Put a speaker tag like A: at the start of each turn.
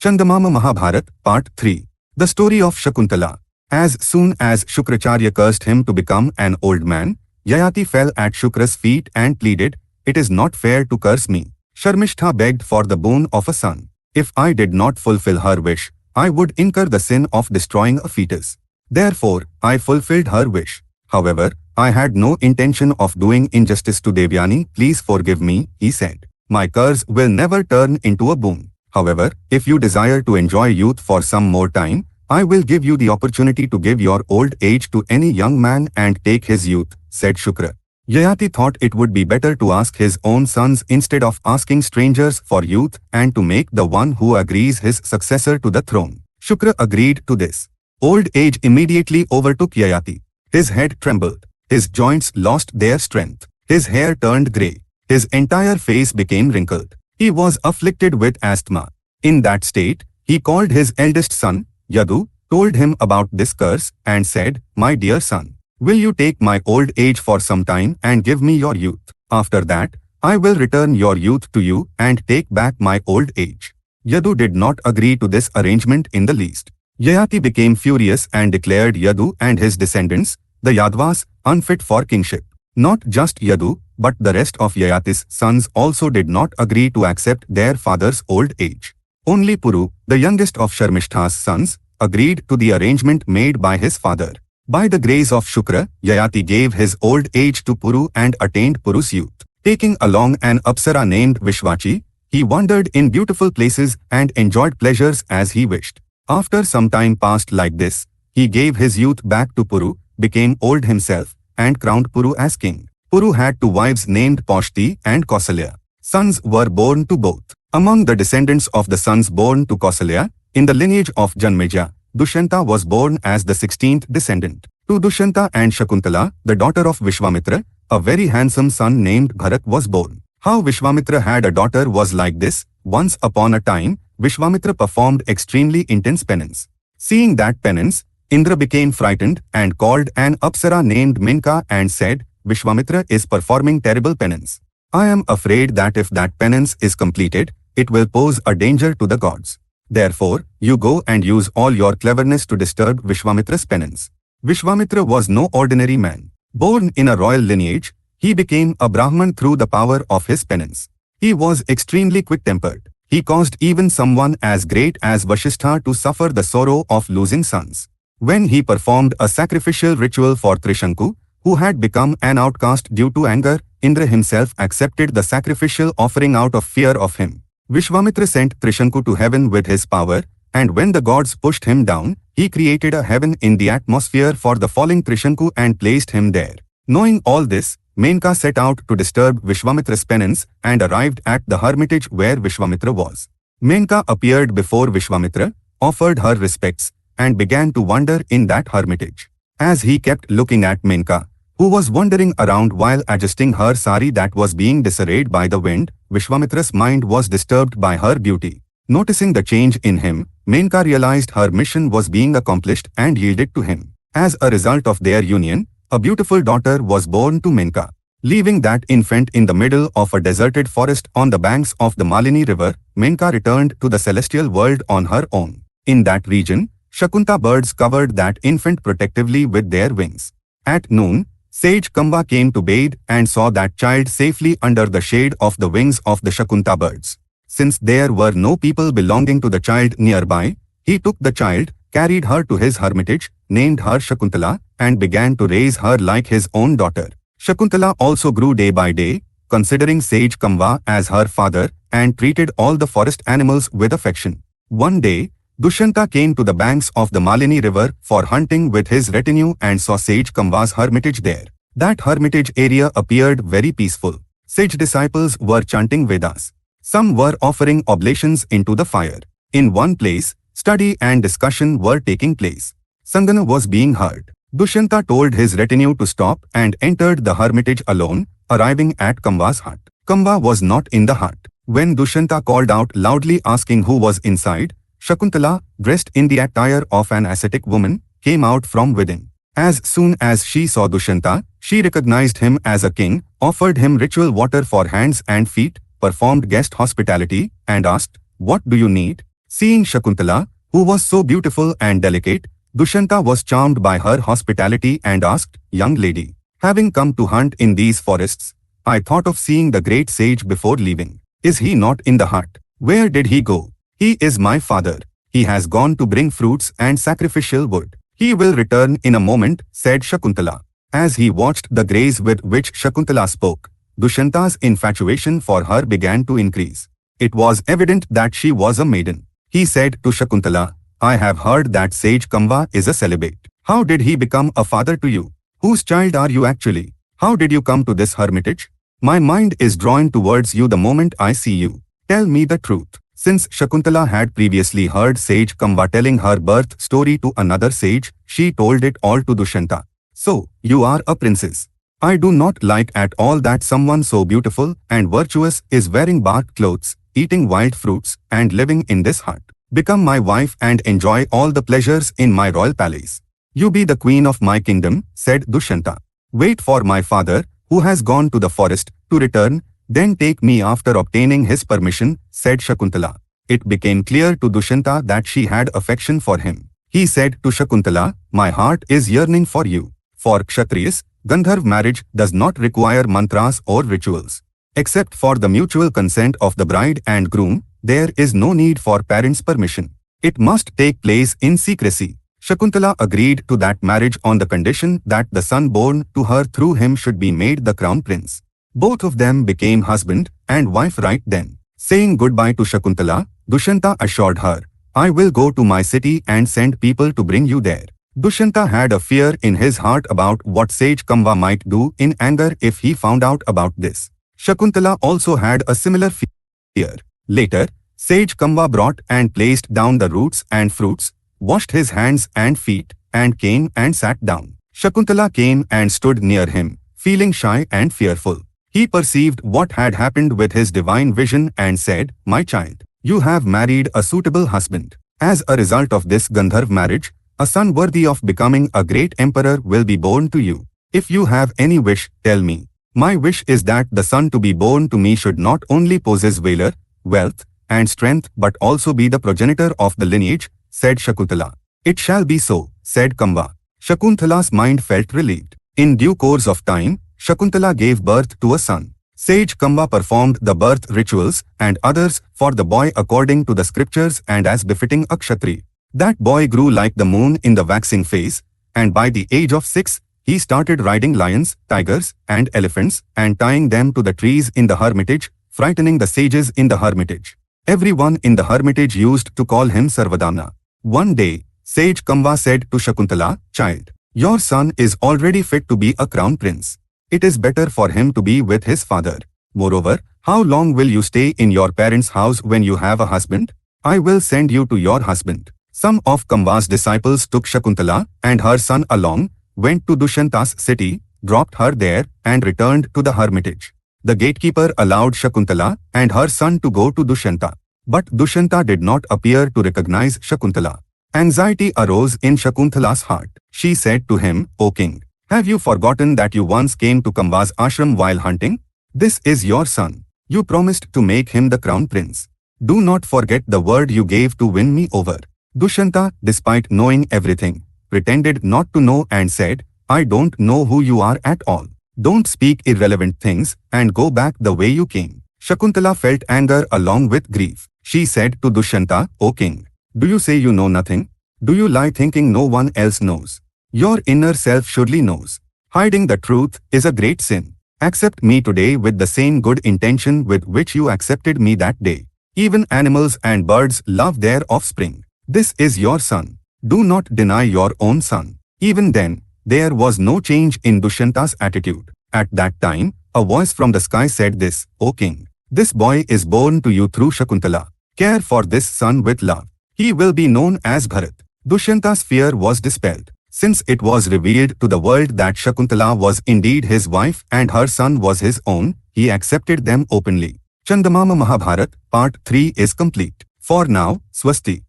A: Chandamama Mahabharata, Part 3. The story of Shakuntala. As soon as Shukracharya cursed him to become an old man, Yayati fell at Shukra's feet and pleaded, "It is not fair to curse me." Sharmishtha begged for the boon of a son. "If I did not fulfill her wish, I would incur the sin of destroying a fetus. Therefore, I fulfilled her wish. However, I had no intention of doing injustice to Devyani. Please forgive me," he said. "My curse will never turn into a boon. However, if you desire to enjoy youth for some more time, I will give you the opportunity to give your old age to any young man and take his youth," said Shukra. Yayati thought it would be better to ask his own sons instead of asking strangers for youth and to make the one who agrees his successor to the throne. Shukra agreed to this. Old age immediately overtook Yayati. His head trembled. His joints lost their strength. His hair turned grey. His entire face became wrinkled. He was afflicted with asthma. In that state, he called his eldest son, Yadu, told him about this curse, and said, "My dear son, will you take my old age for some time and give me your youth? After that, I will return your youth to you and take back my old age." Yadu did not agree to this arrangement in the least. Yayati became furious and declared Yadu and his descendants, the Yadvas, unfit for kingship. Not just Yadu, but the rest of Yayati's sons also did not agree to accept their father's old age. Only Puru, the youngest of Sharmishtha's sons, agreed to the arrangement made by his father. By the grace of Shukra, Yayati gave his old age to Puru and attained Puru's youth. Taking along an Apsara named Vishwachi, he wandered in beautiful places and enjoyed pleasures as he wished. After some time passed like this, he gave his youth back to Puru, became old himself, and crowned Puru as king. Puru had two wives named Paushti and Kausalya. Sons were born to both. Among the descendants of the sons born to Kausalya, in the lineage of Janmeja, Dushyanta was born as the 16th descendant. To Dushyanta and Shakuntala, the daughter of Vishwamitra, a very handsome son named Bharat was born. How Vishwamitra had a daughter was like this. Once upon a time, Vishwamitra performed extremely intense penance. Seeing that penance, Indra became frightened and called an Apsara named Menka and said, "Vishwamitra is performing terrible penance. I am afraid that if that penance is completed, it will pose a danger to the gods. Therefore, you go and use all your cleverness to disturb Vishwamitra's penance." Vishwamitra was no ordinary man. Born in a royal lineage, he became a Brahman through the power of his penance. He was extremely quick-tempered. He caused even someone as great as Vashishtha to suffer the sorrow of losing sons. When he performed a sacrificial ritual for Trishanku, who had become an outcast due to anger, Indra himself accepted the sacrificial offering out of fear of him. Vishwamitra sent Trishanku to heaven with his power, and when the gods pushed him down, he created a heaven in the atmosphere for the falling Trishanku and placed him there. Knowing all this, Menka set out to disturb Vishwamitra's penance and arrived at the hermitage where Vishwamitra was. Menka appeared before Vishwamitra, offered her respects, and began to wander in that hermitage. As he kept looking at Menka, who was wandering around while adjusting her sari that was being disarrayed by the wind, Vishwamitra's mind was disturbed by her beauty. Noticing the change in him, Menka realized her mission was being accomplished and yielded to him. As a result of their union, a beautiful daughter was born to Menka. Leaving that infant in the middle of a deserted forest on the banks of the Malini river, Menka returned to the celestial world on her own. In that region, Shakunta birds covered that infant protectively with their wings. At noon, sage Kamba came to bathe and saw that child safely under the shade of the wings of the Shakunta birds. Since there were no people belonging to the child nearby, he took the child, carried her to his hermitage, named her Shakuntala, and began to raise her like his own daughter. Shakuntala also grew day by day, considering sage Kamba as her father, and treated all the forest animals with affection. One day, Dushyanta came to the banks of the Malini river for hunting with his retinue and saw sage Kamba's hermitage there. That hermitage area appeared very peaceful. Sage disciples were chanting Vedas. Some were offering oblations into the fire. In one place, study and discussion were taking place. Sangana was being heard. Dushyanta told his retinue to stop and entered the hermitage alone, arriving at Kamba's hut. Kamba was not in the hut. When Dushyanta called out loudly asking who was inside, Shakuntala, dressed in the attire of an ascetic woman, came out from within. As soon as she saw Dushyanta, she recognized him as a king, offered him ritual water for hands and feet, performed guest hospitality, and asked, "What do you need?" Seeing Shakuntala, who was so beautiful and delicate, Dushyanta was charmed by her hospitality and asked, "Young lady, having come to hunt in these forests, I thought of seeing the great sage before leaving. Is he not in the hut? Where did he go?" "He is my father. He has gone to bring fruits and sacrificial wood. He will return in a moment," said Shakuntala. As he watched the grace with which Shakuntala spoke, Dushyanta's infatuation for her began to increase. It was evident that she was a maiden. He said to Shakuntala, "I have heard that sage Kamba is a celibate. How did he become a father to you? Whose child are you actually? How did you come to this hermitage? My mind is drawn towards you the moment I see you. Tell me the truth." Since Shakuntala had previously heard sage Kamba telling her birth story to another sage, she told it all to Dushyanta. "So, you are a princess. I do not like at all that someone so beautiful and virtuous is wearing bark clothes, eating wild fruits, and living in this hut. Become my wife and enjoy all the pleasures in my royal palace. You be the queen of my kingdom," said Dushyanta. "Wait for my father, who has gone to the forest, to return, then take me after obtaining his permission," said Shakuntala. It became clear to Dushyanta that she had affection for him. He said to Shakuntala, "My heart is yearning for you. For Kshatriyas, Gandharv marriage does not require mantras or rituals. Except for the mutual consent of the bride and groom, there is no need for parents' permission. It must take place in secrecy." Shakuntala agreed to that marriage on the condition that the son born to her through him should be made the crown prince. Both of them became husband and wife right then. Saying goodbye to Shakuntala, Dushyanta assured her, "I will go to my city and send people to bring you there." Dushyanta had a fear in his heart about what sage Kamba might do in anger if he found out about this. Shakuntala also had a similar fear. Later, sage Kamba brought and placed down the roots and fruits, washed his hands and feet, and came and sat down. Shakuntala came and stood near him, feeling shy and fearful. He perceived what had happened with his divine vision and said, "My child, you have married a suitable husband. As a result of this Gandharv marriage, a son worthy of becoming a great emperor will be born to you. If you have any wish, tell me. My wish is that the son to be born to me should not only possess valor, wealth, and strength but also be the progenitor of the lineage," said Shakuntala. "It shall be so," said Kamba. Shakuntala's mind felt relieved. In due course of time, Shakuntala gave birth to a son. Sage Kamba performed the birth rituals and others for the boy according to the scriptures and as befitting a Kshatriya. That boy grew like the moon in the waxing phase, and by the age of 6, he started riding lions, tigers, and elephants and tying them to the trees in the hermitage, frightening the sages in the hermitage. Everyone in the hermitage used to call him Sarvadamna. One day, sage Kamba said to Shakuntala, "Child, your son is already fit to be a crown prince. It is better for him to be with his father. Moreover, how long will you stay in your parents' house when you have a husband? I will send you to your husband." Some of Kamba's disciples took Shakuntala and her son along, went to Dushyanta's city, dropped her there, and returned to the hermitage. The gatekeeper allowed Shakuntala and her son to go to Dushyanta. But Dushyanta did not appear to recognize Shakuntala. Anxiety arose in Shakuntala's heart. She said to him, "O king, have you forgotten that you once came to Kamba's ashram while hunting? This is your son. You promised to make him the crown prince. Do not forget the word you gave to win me over." Dushyanta, despite knowing everything, pretended not to know and said, "I don't know who you are at all. Don't speak irrelevant things and go back the way you came." Shakuntala felt anger along with grief. She said to Dushyanta, "O king, do you say you know nothing? Do you lie thinking no one else knows? Your inner self surely knows. Hiding the truth is a great sin. Accept me today with the same good intention with which you accepted me that day. Even animals and birds love their offspring. This is your son. Do not deny your own son." Even then, there was no change in Dushyanta's attitude. At that time, a voice from the sky said this, "O king, this boy is born to you through Shakuntala. Care for this son with love. He will be known as Bharat." Dushyanta's fear was dispelled. Since it was revealed to the world that Shakuntala was indeed his wife and her son was his own, he accepted them openly. Chandamama Mahabharata, Part 3 is complete. For now, Swasti.